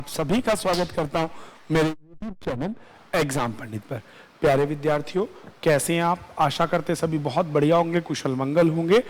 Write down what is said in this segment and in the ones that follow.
आप सभी का स्वागत करता हूं मेरे YouTube चैनल एग्जाम पंडित पर। प्यारे विद्यार्थियों, कैसे हैं आप? आशा करते सभी बहुत बढ़िया होंगे, कुशल मंगल होंगे।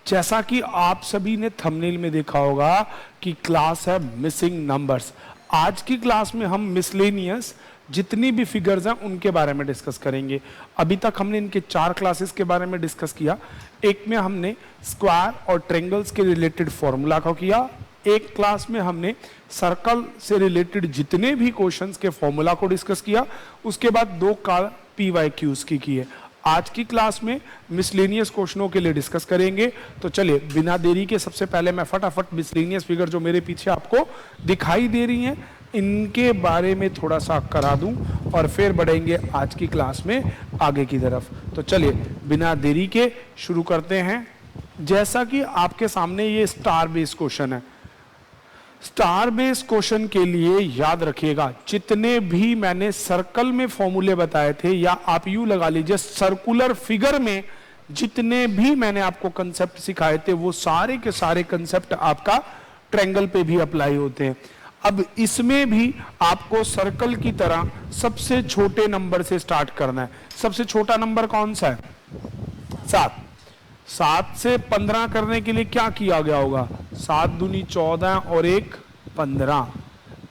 जैसा कि आप सभी ने थंबनेल में देखा होगा कि क्लास है मिसिंग नंबर्स। आज की क्लास में हम मिसलेनियस जितनी भी फिगर्स हैं उनके बारे में डिस्कस करेंगे। अभी तक हमने इनके 4 क्लासेस के बारे में डिस्कस किया। एक में हमने स्क्वायर और ट्रायंगल्स के रिलेटेड फॉर्मूला को किया, एक क्लास में हमने सर्कल से रिलेटेड जितने भी क्वेश्चंस के फॉर्मूला को डिस्कस किया, उसके बाद 2 का PYQs की है। आज की क्लास में मिसलेनियस क्वेश्चनों के लिए डिस्कस करेंगे। तो चलिए बिना देरी के सबसे पहले मैं फटाफट मिसलेनियस फिगर जो मेरे पीछे आपको दिखाई दे रही हैं इनके बारे में थोड़ा सा करा दूं और फिर बढ़ेंगे आज की क्लास में आगे की तरफ। तो चलिए बिना देरी के शुरू करते हैं। जैसा कि आपके सामने ये स्टार बेस्ड क्वेश्चन है, स्टार बेस्ड क्वेश्चन के लिए याद रखिएगा जितने भी मैंने सर्कल में फॉर्मूले बताए थे, या आप यूं लगा लीजिए सर्कुलर फिगर में जितने भी मैंने आपको कंसेप्ट सिखाए थे, वो सारे के सारे कंसेप्ट आपका ट्रायंगल पे भी अप्लाई होते हैं। अब इसमें भी आपको सर्कल की तरह सबसे छोटे नंबर से स्टार्ट करना है। सबसे छोटा नंबर कौन सा है? 7। 7 से 15 करने के लिए क्या किया गया होगा? 7 दूनी 14 और 1 15।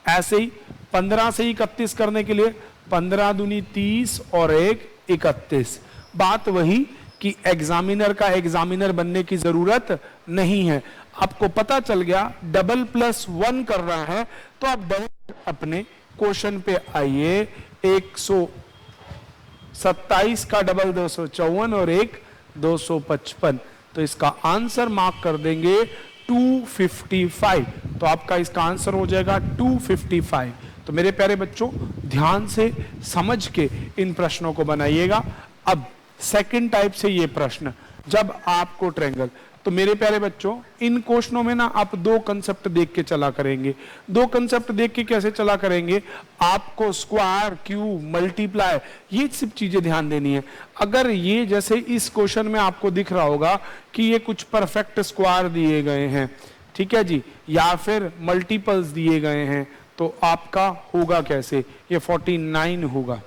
ऐसे ही 15 से 31 करने के लिए 15 दूनी 30 और 1 31। बात वही कि एग्जामिनर का एग्जामिनर बनने की जरूरत नहीं है। आपको पता चल गया डबल प्लस 1 कर रहा है, तो आप डायरेक्ट अपने क्वेश्चन पे आइए। 127 का डबल 254 और 1 255। तो इसका आंसर मार्क कर देंगे 255। तो आपका इसका आंसर हो जाएगा 255। तो मेरे प्यारे बच्चों, ध्यान से समझ के इन प्रश्नों को बनाइएगा। अब सेकंड टाइप से ये प्रश्न, जब आपको ट्रायंगल, तो मेरे प्यारे बच्चों इन क्वेश्चनों में ना आप 2 कंसेप्ट देख के चला करेंगे। 2 कंसेप्ट देख के कैसे चला करेंगे? आपको स्क्वायर, क्यूब, मल्टीप्लाई, ये सब चीजें ध्यान देनी है। अगर ये जैसे इस क्वेश्चन में आपको दिख रहा होगा कि ये कुछ परफेक्ट स्क्वायर दिए गए हैं, ठीक है जी, या फिर मल्टीपल्स दिए गए हैं, तो आपका होगा कैसे? ये 49 होगा।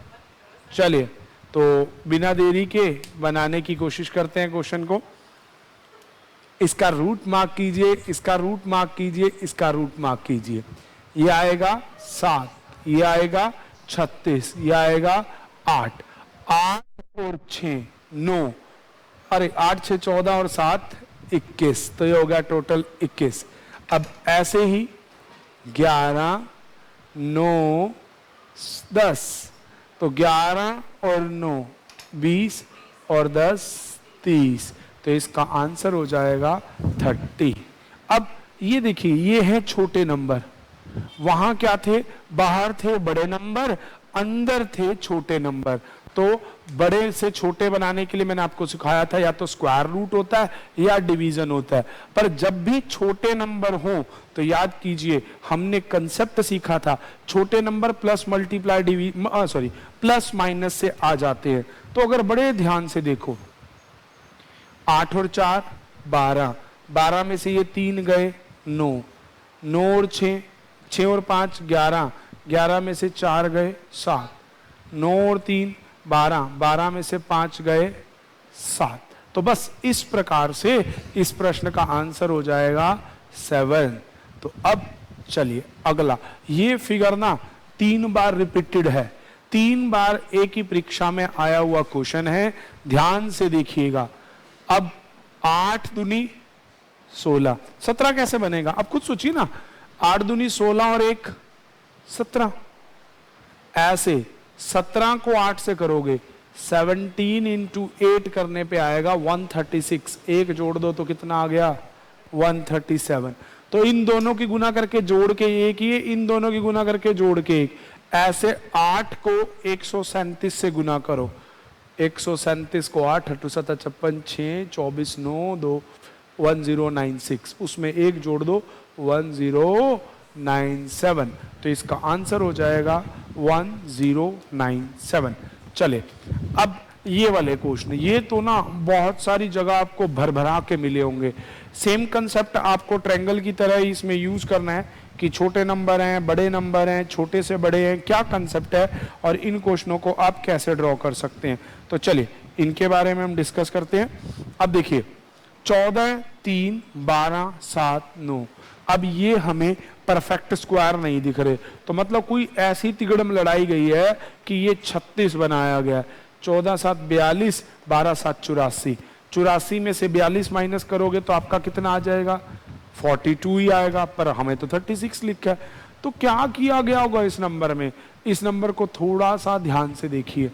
चलिए तो बिना देरी के बनाने की कोशिश करते हैं क्वेश्चन को। इसका रूट मार्क कीजिए, इसका रूट मार्क कीजिए, इसका रूट मार्क कीजिए। ये आएगा 7, ये आएगा 36, ये आएगा 8। 8 और 6 9, अरे 8 6 14 और 7 21, तो ये हो गया टोटल 21। अब ऐसे ही 11 9 10, तो 11 और 9 20 और 10 30, तो इसका आंसर हो जाएगा 30। अब ये देखिए, ये है छोटे नंबर, वहां क्या थे? बाहर थे बड़े नंबर, अंदर थे छोटे नंबर। तो बड़े से छोटे बनाने के लिए मैंने आपको सिखाया था या तो स्क्वायर रूट होता है या डिवीजन होता है। पर जब भी छोटे नंबर हो तो याद कीजिए हमने कंसेप्ट सीखा था, छोटे number plus multiply plus minus से आ जाते हैं। तो अगर बड़े ध्यान से देखो, 8 और 4 12, 12 में से ये 3 गए 9, 9 और 6, 6 और 5 11, 11 में से 4 गए 7, 9 और 3 12, 12 में से 5 गए 7। तो बस इस प्रकार से इस प्रश्न का आंसर हो जाएगा 7। तो अब चलिए अगला, ये फिगर ना 3 बार रिपीटेड है, 3 बार एक ही परीक्षा में आया हुआ क्वेश्चन है, ध्यान से देखिएगा। अब 8 दूनी 16, 17 कैसे बनेगा? अब खुद सोचिए ना, 8 दूनी 16 और 1 17। ऐसे 17 को 8 से करोगे, 17 इंटू 8 करने पे आएगा 136। एक जोड़ दो तो कितना आ गया? 137। तो इन दोनों की गुना करके जोड़ के एक ही, इन दोनों की गुना करके जोड़ के एक। ऐसे 8 को 137 से गुना करो, 137 को 8 8 7 56 6 24 9 2 1096, उसमें एक जोड़ दो 1097। तो इसका आंसर हो जाएगा 1097। चले अब ये वाले क्वेश्चन, ये तो ना बहुत सारी जगह आपको भर भरा के मिले होंगे। सेम कंसेप्ट आपको ट्रायंगल की तरह ही इसमें यूज करना है कि छोटे नंबर हैं, बड़े नंबर हैं, छोटे से बड़े हैं, क्या कंसेप्ट है और इन क्वेश्चनों को आप कैसे ड्रॉ कर सकते हैं। तो चलिए इनके बारे में हम डिस्कस करते हैं। अब देखिए 14, 3, 12, 7, 9, अब ये हमें परफेक्ट स्क्वायर नहीं दिख रहे, तो मतलब कोई ऐसी तिगड़म लड़ाई गई है कि ये 36 बनाया गया। 14, 7, 42, 12, 7, 84, 84 में से 42 माइनस करोगे तो आपका कितना आ जाएगा, 42 ही आएगा, पर हमें तो 36 लिखा है। तो क्या किया गया होगा इस नंबर में, इस नंबर को थोड़ा सा ध्यान से देखिए।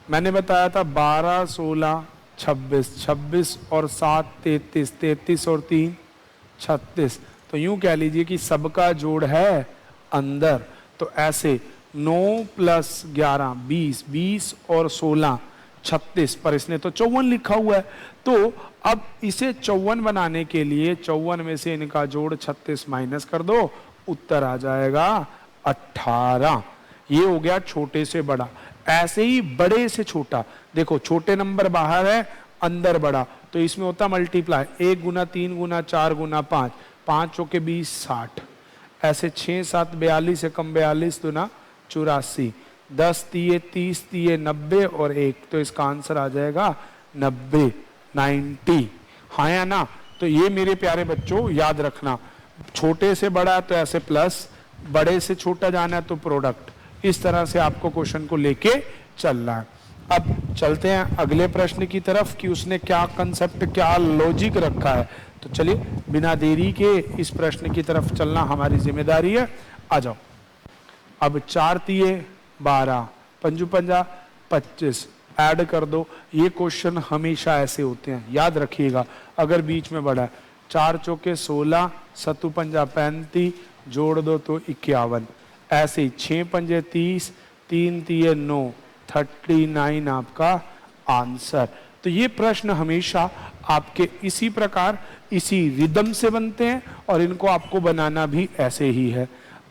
मैंने बताया था 12, 16, 26, 26 और 7, 33, 33 और 3, 36, तो यूं कह लीजिए कि सबका जोड़ है अंदर। तो ऐसे 9 + 11, 20, 20 और 16, 36, पर इसने तो 54 लिखा हुआ है। तो अब इसे 54 बनाने के लिए 54 में से इनका जोड़ 36 माइनस कर दो, उत्तर आ जाएगा 18। ये हो गया छोटे से बड़ा। ऐसे ही बड़े से छोटा, देखो छोटे नंबर बाहर है, अंदर बड़ा, तो इसमें होता मल्टीप्लाई 1 गुना 3 गुना 4 गुना 5, 5 चौके 20, 60, ऐसे 6, 7, 42 से कम 42 दुना 84, 10 तिये 30 तिये 90 और 1, तो इसका आंसर आ जाएगा 90, 90। हाँ या ना। तो ये मेरे प्यारे बच्चों याद रखना, छोटे से बड़ा तो ऐसे प्लस, बड़े से छोटा जाना है तो प्रोडक्ट, इस तरह से आपको क्वेश्चन को लेके चलना है। अब चलते हैं अगले प्रश्न की तरफ कि उसने क्या कंसेप्ट, क्या लॉजिक रखा है। तो चलिए बिना देरी के इस प्रश्न की तरफ चलना हमारी जिम्मेदारी है। आ जाओ। अब 4 तिये 12, 5 पंजा 25, ऐड कर दो। ये क्वेश्चन हमेशा ऐसे होते हैं, याद रखिएगा। अगर बीच में बड़ा है, 4 चौके 16, 7 पंजा 35, जोड़ दो तो 51, ऐसे ही 6 पंजे 30, 3 तिये 9, 39 आपका आंसर। तो ये प्रश्न हमेशा आपके इसी प्रकार, इसी रिदम से बनते हैं और इनको आपको बनाना भी ऐसे ही है।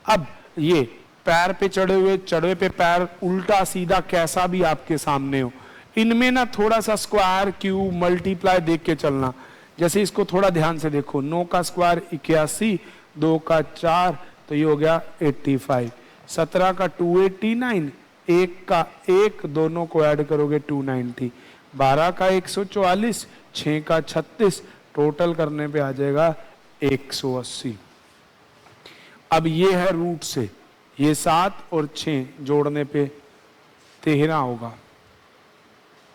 अब ये पैर पे चढ़े हुए, चढ़े पे पैर, उल्टा सीधा कैसा भी आपके सामने हो, इनमें ना थोड़ा सा स्क्वायर, क्यूब, मल्टीप्लाई देख के चलना। जैसे इसको थोड़ा ध्यान से देखो, 9 का स्क्वायर 81, 2 का 4, तो ये हो गया 85, 17 का 289, 1 का 1, दोनों को ऐड करोगे 290, 12 का 144, 6 का 36, टोटल करने पे आ जाएगा 180। अब ये है रूट से, ये 7 और 6 जोड़ने पे 13 होगा,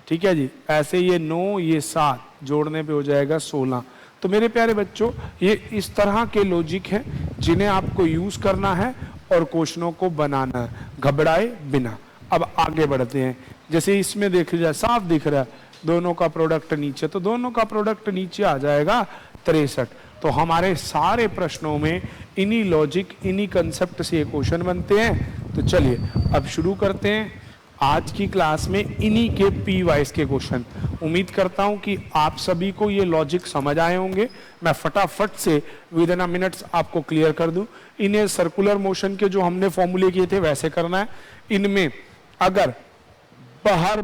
ठीक है जी। ऐसे ये 9, ये 7 जोड़ने पे हो जाएगा 16। तो मेरे प्यारे बच्चों, ये इस तरह के लॉजिक हैं जिन्हें आपको यूज करना है और क्वेश्चनों को बनाना है, घबराए बिना। अब आगे बढ़ते हैं। जैसे इसमें देख जाए, साफ दिख रहा है दोनों का प्रोडक्ट नीचे, तो दोनों का प्रोडक्ट नीचे आ जाएगा 63। तो हमारे सारे प्रश्नों में इन्हीं लॉजिक, इन्हीं कंसेप्ट से ये क्वेश्चन बनते हैं। तो चलिए अब शुरू करते हैं आज की क्लास में इन्हीं के पी वाइज के क्वेश्चन। उम्मीद करता हूं कि आप सभी को ये लॉजिक समझ आए होंगे। मैं फटाफट से विद इन अ मिनट्स आपको क्लियर कर दूं। इन्हें सर्कुलर मोशन के जो हमने फॉर्मूले किए थे वैसे करना है। इनमें अगर बाहर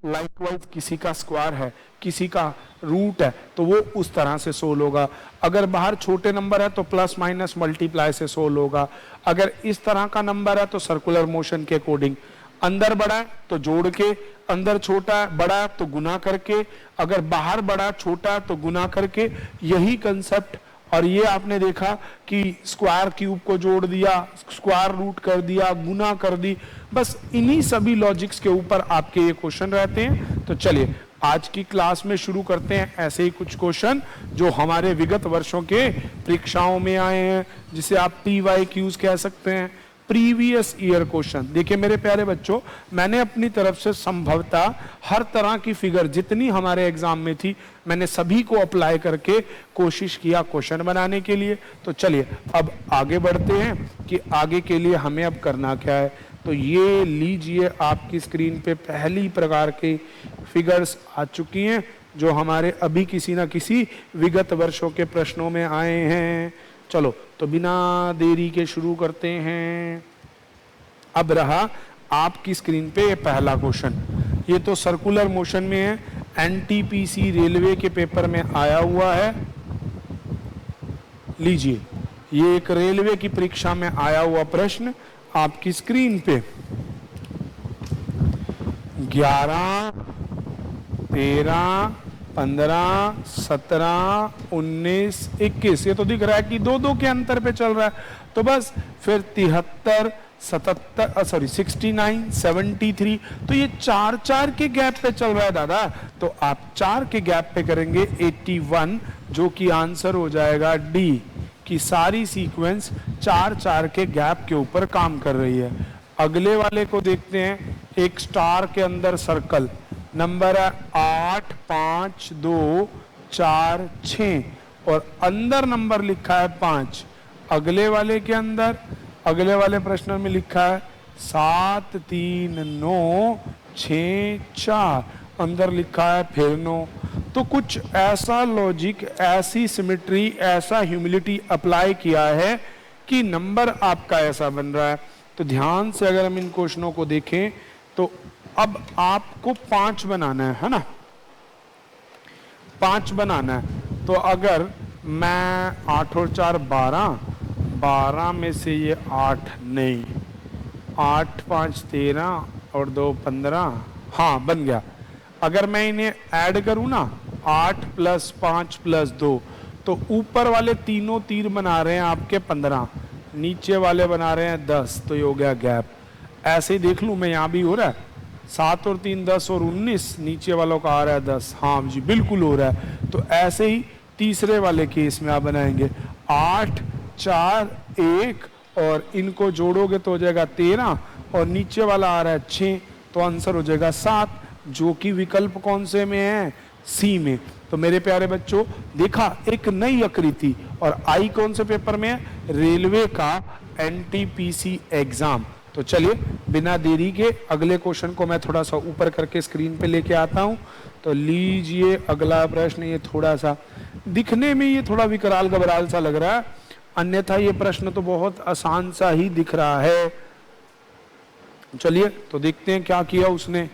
लाइकवाइज किसी का स्क्वायर है, किसी का रूट है, तो वो उस तरह से सोल्व होगा। अगर बाहर छोटे नंबर है तो प्लस माइनस मल्टीप्लाई से सोल्व होगा। अगर इस तरह का नंबर है तो सर्कुलर मोशन के अकॉर्डिंग, अंदर बड़ा है तो जोड़ के, अंदर छोटा बड़ा तो गुना करके, अगर बाहर बड़ा छोटा तो गुना करके, यही कंसेप्ट। और ये आपने देखा कि स्क्वायर क्यूब को जोड़ दिया, स्क्वायर रूट कर दिया, गुना कर दी, बस इन्हीं सभी लॉजिक्स के ऊपर आपके ये क्वेश्चन रहते हैं। तो चलिए आज की क्लास में शुरू करते हैं ऐसे ही कुछ क्वेश्चन जो हमारे विगत वर्षों के परीक्षाओं में आए हैं, जिसे आप PYQs कह सकते हैं, प्रीवियस ईयर क्वेश्चन। देखिए मेरे प्यारे बच्चों, मैंने अपनी तरफ से संभवतः हर तरह की फिगर जितनी हमारे एग्जाम में थी, मैंने सभी को अप्लाई करके कोशिश किया क्वेश्चन बनाने के लिए। तो चलिए अब आगे बढ़ते हैं कि आगे के लिए हमें अब करना क्या है। तो ये लीजिए, आपकी स्क्रीन पे पहली प्रकार की फिगर्स आ चुकी हैं जो हमारे अभी किसी ना किसी विगत वर्षों के प्रश्नों में आए हैं। चलो तो बिना देरी के शुरू करते हैं। अब रहा आपकी स्क्रीन पे ये पहला क्वेश्चन। ये तो सर्कुलर मोशन में है, NTPC रेलवे के पेपर में आया हुआ है। लीजिए, ये एक रेलवे की परीक्षा में आया हुआ प्रश्न आपकी स्क्रीन पे। 11, 13, 15, 17, 19, 21, ये तो दिख रहा है कि 2-2 के अंतर पे चल रहा है। तो बस फिर 73, 69, 73, तो ये 4-4 के गैप पे चल रहा है दादा। तो आप 4 के गैप पे करेंगे 81, जो कि आंसर हो जाएगा डी, कि सारी सीक्वेंस 4-4 के गैप के ऊपर काम कर रही है। अगले वाले को देखते हैं, एक स्टार के अंदर सर्कल, नंबर है 8, 5, 2, 4, 6 और अंदर नंबर लिखा है 5। अगले वाले के अंदर, अगले वाले प्रश्न में लिखा है 7, 3, 9, 6, 4, अंदर लिखा है फिर 9। तो कुछ ऐसा लॉजिक, ऐसी सिमेट्री, ऐसा ह्यूमिलिटी अप्लाई किया है कि नंबर आपका ऐसा बन रहा है। तो ध्यान से अगर हम इन क्वेश्चनों को देखें तो अब आपको 5 बनाना है ना, 5 बनाना है। तो अगर मैं 8 और 4 12, 12 में से ये 8 नहीं, 8, 5, 13 और 2 15, हाँ बन गया। अगर मैं इन्हें ऐड करूं ना, 8 + 5 + 2, तो ऊपर वाले तीनों तीर बना रहे हैं आपके 15, नीचे वाले बना रहे हैं 10, तो ये हो गया गैप। ऐसे ही देख लूं मैं, यहाँ भी हो रहा है 7 और 3 10 और 19, नीचे वालों का आ रहा है 10, हाँ जी बिल्कुल हो रहा है। तो ऐसे ही तीसरे वाले केस में आप बनाएंगे 8, 4, 1 और इनको जोड़ोगे तो हो जाएगा 13 और नीचे वाला आ रहा है 6, तो आंसर हो जाएगा 7, जो कि विकल्प कौन से में है, सी में। तो मेरे प्यारे बच्चों, देखा एक नई आकृति, और आई कौन से पेपर में है, रेलवे का एनटीपीसी एग्जाम। तो चलिए बिना देरी के अगले क्वेश्चन को मैं थोड़ा सा ऊपर करके स्क्रीन पे लेके आता हूं। तो लीजिए अगला प्रश्न, ये थोड़ा सा दिखने में ये थोड़ा विकराल घबराल सा लग रहा है, अन्यथा ये प्रश्न तो बहुत आसान सा ही दिख रहा है। चलिए तो देखते हैं क्या किया उसने,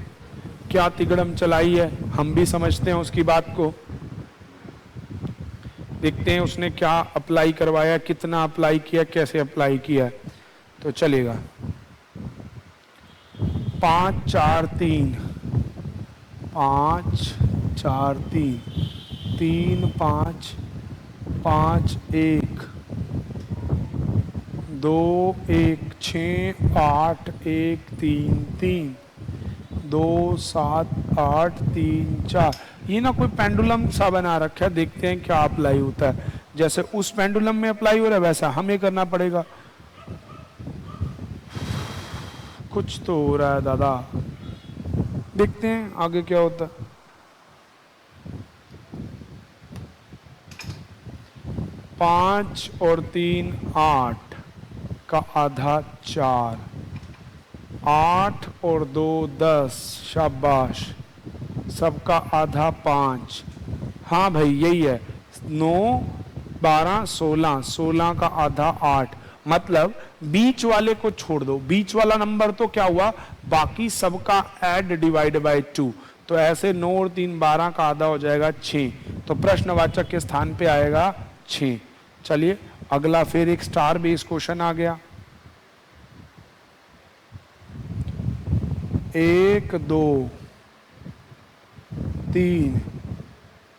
क्या तिगड़म चलाई है, हम भी समझते हैं उसकी बात को। देखते हैं उसने क्या अप्लाई करवाया, कितना अप्लाई किया, कैसे अप्लाई किया। तो चलेगा 5, 4, 3, 5, 4, 3, 3, 5, 5, 1, 2, 1, 6, 8, 1, 3, 3, 2, 7, 8, 3, 4। ये ना कोई पेंडुलम सा बना रखा है, देखते हैं क्या अप्लाई होता है। जैसे उस पेंडुलम में अप्लाई हो रहा है वैसा हमें करना पड़ेगा। कुछ तो हो रहा है दादा, देखते हैं आगे क्या होता है। पांच और 3 8 का आधा 4, 8 और 2 10, शाबाश, सबका आधा 5। हाँ भाई यही है, 9, 12, 16, 16 का आधा 8, मतलब बीच वाले को छोड़ दो, बीच वाला नंबर तो क्या हुआ, बाकी सबका ऐड डिवाइड बाय 2। तो ऐसे 9 और 3 12 का आधा हो जाएगा 6, तो प्रश्नवाचक के स्थान पे आएगा 6। चलिए अगला फिर एक स्टार बेस क्वेश्चन आ गया। 1, 2, 3,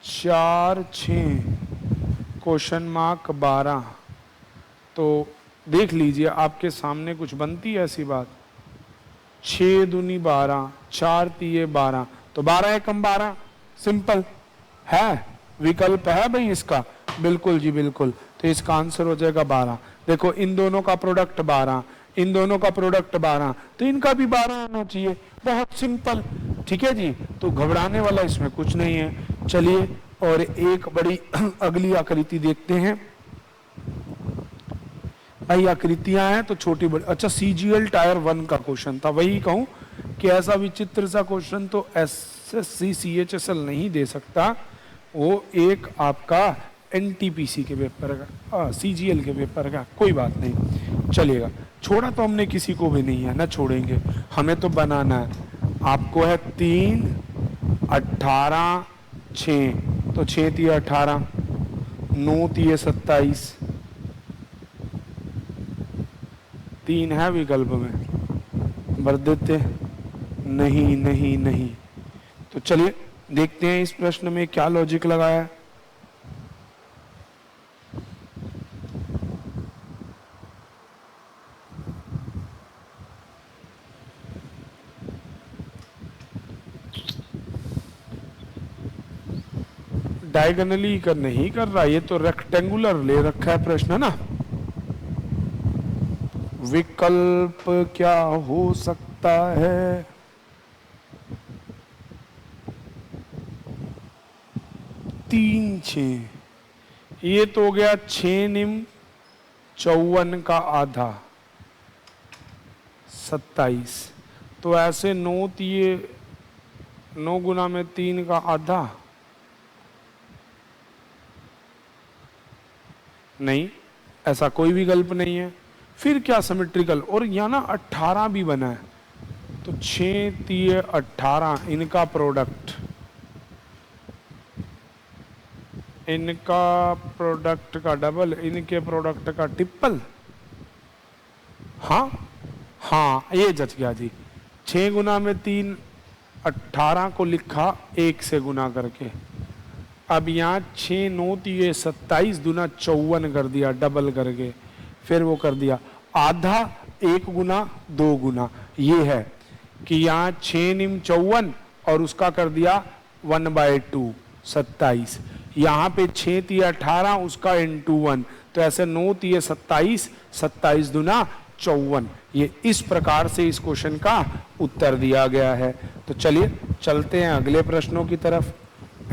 4, 6, क्वेश्चन मार्क 12। तो देख लीजिए आपके सामने कुछ बनती है ऐसी बात, 6 दूनी 12, 4 तिये 12, तो 12 एकम 12, सिंपल है, विकल्प है भाई इसका, बिल्कुल जी बिल्कुल। तो इसका आंसर हो जाएगा 12। देखो इन दोनों का प्रोडक्ट 12, इन दोनों का प्रोडक्ट 12, तो इनका भी 12 आना चाहिए, बहुत सिंपल। ठीक है जी, तो घबराने वाला इसमें कुछ नहीं है। चलिए और एक बड़ी अगली आकृति देखते हैं। भाई आकृतियां हैं तो छोटी बड़ी, अच्छा सीजीएल टायर 1 का क्वेश्चन था, वही कहूं कि ऐसा विचित्र सा क्वेश्चन तो एसएससी सीएचएसएल नहीं दे सकता, वो एक आपका एनटीपीसी के पेपर का, सीजीएल के पेपर का, कोई बात नहीं चलेगा। छोड़ा तो हमने किसी को भी नहीं है, ना छोड़ेंगे, हमें तो बनाना है। आपको है 3, 18, 6, तो 6 तिये 18, 9 तिये 27, 3 है विकल्प में, भर देते। नहीं नहीं नहीं। तो चलिए देखते हैं इस प्रश्न में क्या लॉजिक लगाया है। डायगोनली कर नहीं कर रहा, ये तो रेक्टेंगुलर ले रखा है प्रश्न ना। विकल्प क्या हो सकता है? 3 6, ये तो हो गया 6 निम 54 का आधा 27। तो ऐसे 9 तिये 9 गुना में 3 का आधा, नहीं ऐसा कोई विकल्प नहीं है। फिर क्या सिमेट्रिकल, और यहाँ ना 18 भी बना है, तो 6 तिये 18, इनका प्रोडक्ट, इनका प्रोडक्ट का डबल, इनके प्रोडक्ट का ट्रिपल। हाँ हाँ ये जच गया जी। 6 गुना में 3, 18 को लिखा 1 से गुना करके। अब यहाँ 6 9 तिये 27 दूना 54 कर दिया डबल करके, फिर वो कर दिया आधा 1 गुना 2 गुना। ये है कि यहाँ 6 निम 54 और उसका कर दिया 1/2 27। यहाँ पे 6 तिये 18 उसका इंटू 1, तो ऐसे 9 तिये 27 27 दूना 54। ये इस प्रकार से इस क्वेश्चन का उत्तर दिया गया है। तो चलिए चलते हैं अगले प्रश्नों की तरफ।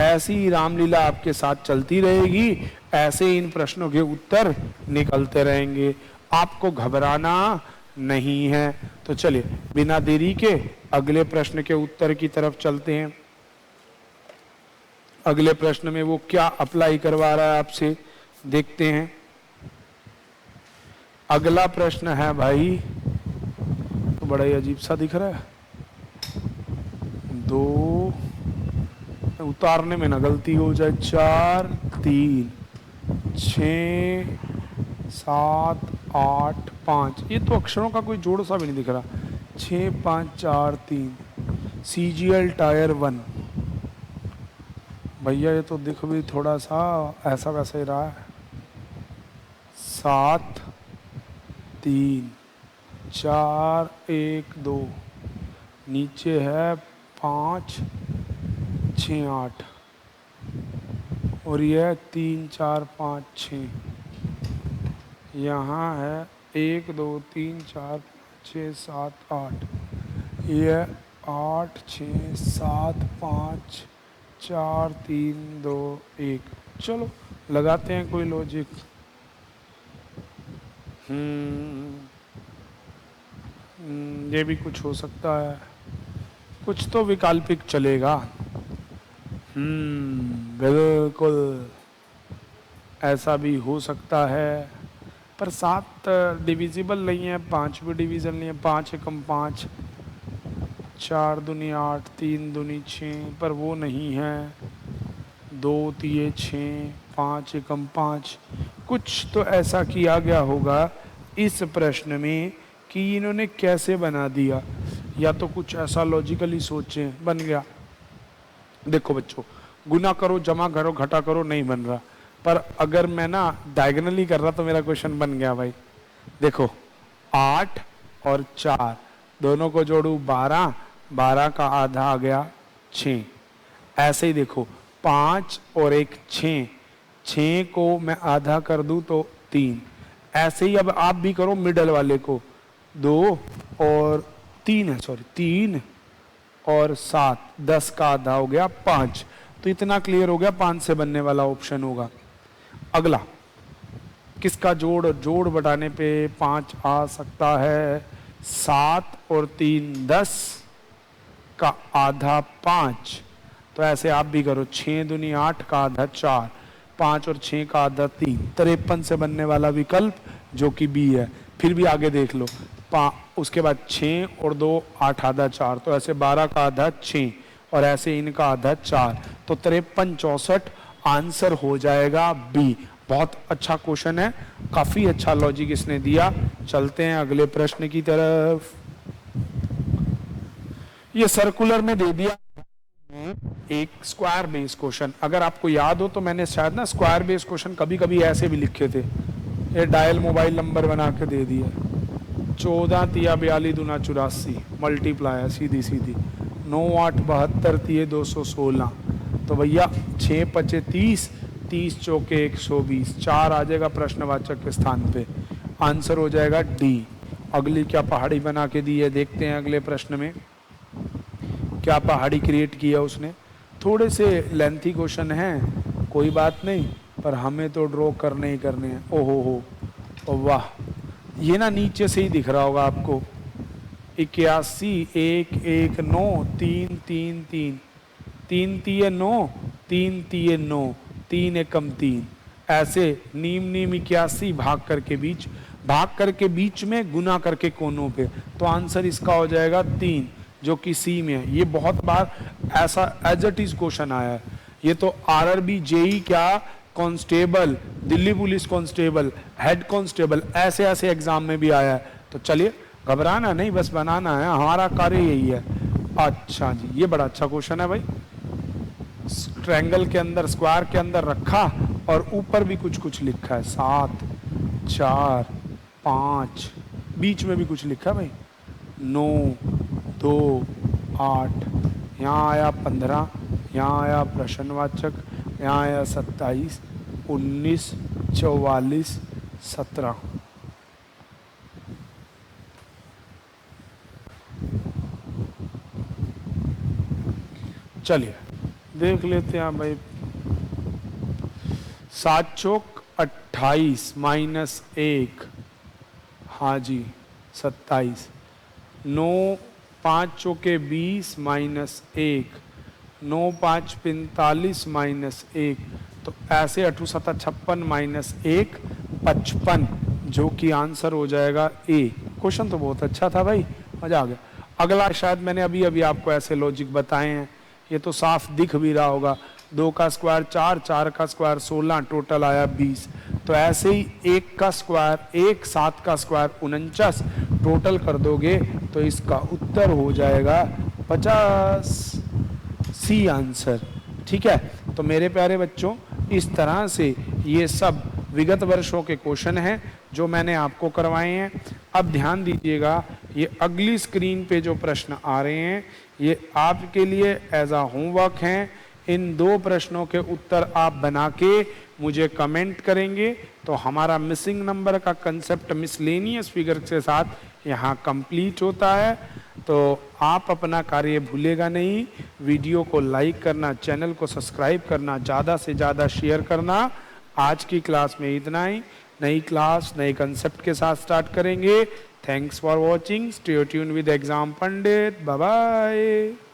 ऐसी ही रामलीला आपके साथ चलती रहेगी, ऐसे इन प्रश्नों के उत्तर निकलते रहेंगे, आपको घबराना नहीं है। तो चलिए बिना देरी के अगले प्रश्न के उत्तर की तरफ चलते हैं। अगले प्रश्न में वो क्या अप्लाई करवा रहा है आपसे, देखते हैं। अगला प्रश्न है भाई, तो बड़ा ही अजीब सा दिख रहा है, 2 उतारने में ना गलती हो जाए, 4 3 6 7 8 5, ये तो अक्षरों का कोई जोड़ सा भी नहीं दिख रहा। 6 5 4 3 CGL टायर 1। भैया ये तो दिख भी थोड़ा सा ऐसा वैसा ही रहा है। 7 3 4 1 2, नीचे है 5 6 8, और यह 3 4 5 6, यहाँ है 1 2 3 4 5 6 7 8, यह 8 6 7 5 4 3 2 1। चलो लगाते हैं कोई लॉजिक। ये भी कुछ हो सकता है, कुछ तो वैकल्पिक चलेगा। बिल्कुल ऐसा भी हो सकता है, पर 7 डिविजिबल नहीं है, 5 भी डिविजन नहीं है। 5 एकम 5, 4 दूनी 8, 3 दूनी 6, पर वो नहीं है। 2 तिये 6, 5 एकम 5। कुछ तो ऐसा किया गया होगा इस प्रश्न में कि इन्होंने कैसे बना दिया, या तो कुछ ऐसा लॉजिकली सोचे बन गया। देखो बच्चों, गुना करो जमा करो घटा करो नहीं बन रहा, पर अगर मैं ना डायगोनली कर रहा तो मेरा क्वेश्चन बन गया भाई। देखो 8 और 4 दोनों को जोड़ू 12, 12 का आधा आ गया 6। ऐसे ही देखो 5 और 1 6, 6 को मैं आधा कर दूं तो 3। ऐसे ही अब आप भी करो मिडल वाले को, 2 और 3 है, सॉरी 3 और 7, 10 का आधा हो गया 5। तो इतना क्लियर हो गया, 5 से बनने वाला ऑप्शन होगा। अगला किसका जोड़, जोड़ बढ़ाने पे 5 आ सकता है। 7 और 3 10 का आधा 5, तो ऐसे आप भी करो। 6 दूनी 8 का आधा 4, 5 और 6 का आधा 3, 53 से बनने वाला विकल्प जो कि बी है। फिर भी आगे देख लो, उसके बाद 6 और 2 8 आधा 4, तो ऐसे 12 का आधा 6 और ऐसे इनका आधा 4, तो 53 64 आंसर हो जाएगा बी। बहुत अच्छा क्वेश्चन है, काफी अच्छा लॉजिक इसने दिया। चलते हैं अगले प्रश्न की तरफ। ये सर्कुलर में दे दिया एक स्क्वायर बेस क्वेश्चन। अगर आपको याद हो तो मैंने शायद ना स्क्वायर बेस क्वेश्चन कभी कभी ऐसे भी लिखे थे। ये डायल मोबाइल नंबर बना के दे दिया, 14 तिया 42 दूना 84 मल्टीप्लाई सीधी सीधी 9 8 72 तिये 216। तो भैया 6 पचे 30, 30 चौके 120, 4 आ जाएगा प्रश्नवाचक के स्थान पे। आंसर हो जाएगा डी। अगली क्या पहाड़ी बना के दी है, देखते हैं अगले प्रश्न में क्या पहाड़ी क्रिएट किया उसने। थोड़े से लेंथी क्वेश्चन हैं, कोई बात नहीं, पर हमें तो ड्रॉ करने ही करने हैं। ओहो हो, वाह, ये ना नीचे से ही दिख रहा होगा आपको। 81 1 1 9 3 3 3 3 तिये 9 3 तिये 9 3 एकम 3, ऐसे नीम नीम 81 भाग करके बीच में गुना करके कोनों पे। तो आंसर इसका हो जाएगा 3, जो कि सी में है। ये बहुत बार ऐसा एज इट इज क्वेश्चन आया है। ये तो आरआरबी जेई क्या constable, Delhi police constable, head constable, ऐसे ऐसे एग्जाम में भी आया है। तो चलिए घबराना नहीं, बस बनाना है, हमारा कार्य यही है। अच्छा जी, ये बड़ा अच्छा क्वेश्चन है भाई। ट्रायंगल के अंदर, स्क्वायर के अंदर रखा और ऊपर भी कुछ कुछ लिखा है, 7 4 5, बीच में भी कुछ लिखा है भाई, 9 2 8, यहाँ आया 15, यहाँ आया प्रश्नवाचक, यहाँ आया 27 19 44 17। चलिए देख लेते हैं भाई। 7 चौक 28 माइनस 1, हाँ जी 27, 9 5 चौके 20 माइनस 1, 9 5 45 माइनस 1, तो ऐसे 8 7 56 माइनस 1 55, जो कि आंसर हो जाएगा ए। क्वेश्चन तो बहुत अच्छा था भाई, मजा आ गया। अगला शायद मैंने अभी अभी आपको ऐसे लॉजिक बताए हैं, ये तो साफ दिख भी रहा होगा। 2 का स्क्वायर 4, 4 का स्क्वायर 16, टोटल आया 20। तो ऐसे ही 1 का स्क्वायर 1, 7 का स्क्वायर 49, टोटल कर दोगे तो इसका उत्तर हो जाएगा 50, सी आंसर। ठीक है, तो मेरे प्यारे बच्चों, इस तरह से ये सब विगत वर्षों के क्वेश्चन हैं जो मैंने आपको करवाए हैं। अब ध्यान दीजिएगा, ये अगली स्क्रीन पे जो प्रश्न आ रहे हैं ये आपके लिए एज अ होमवर्क हैं। इन 2 प्रश्नों के उत्तर आप बना के मुझे कमेंट करेंगे तो हमारा मिसिंग नंबर का कंसेप्ट मिसलेनियस फिगर के साथ यहाँ कंप्लीट होता है। तो आप अपना कार्य भूलेगा नहीं, वीडियो को लाइक करना, चैनल को सब्सक्राइब करना, ज़्यादा से ज़्यादा शेयर करना। आज की क्लास में इतना ही, नई क्लास नए कंसेप्ट के साथ स्टार्ट करेंगे। Thanks for watching, stay tuned with exam Pandit, bye bye.